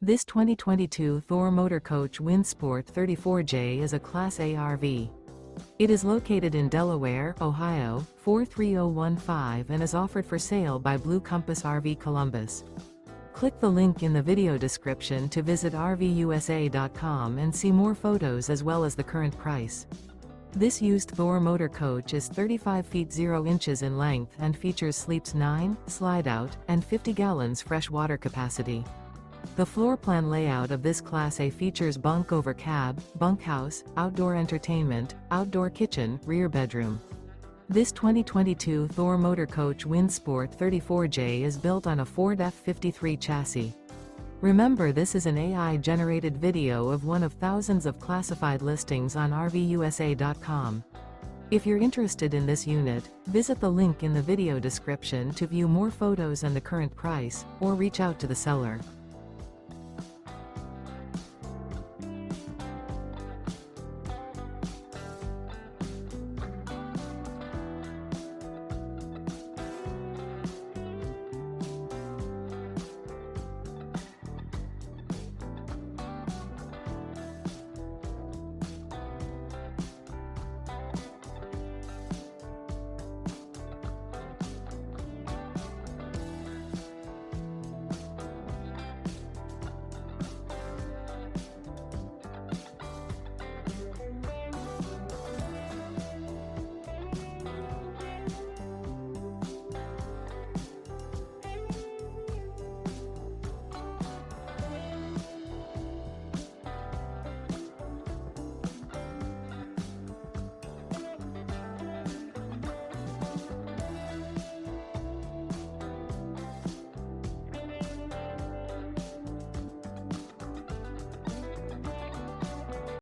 This 2022 Thor Motor Coach Windsport 34J is a Class A RV. It is located in Delaware, Ohio, 43015 and is offered for sale by Blue Compass RV Columbus. Click the link in the video description to visit RVUSA.com and see more photos as well as the current price. This used Thor motor coach is 35 feet 0 inches in length and features sleeps 9, slide-out, and 50 gallons fresh water capacity. The floor plan layout of this Class A features bunk over cab, bunkhouse, outdoor entertainment, outdoor kitchen, rear bedroom. This 2022 Thor Motor Coach Windsport 34J is built on a Ford F-53 chassis. Remember, this is an AI-generated video of one of thousands of classified listings on RVUSA.com. If you're interested in this unit, visit the link in the video description to view more photos and the current price, or reach out to the seller.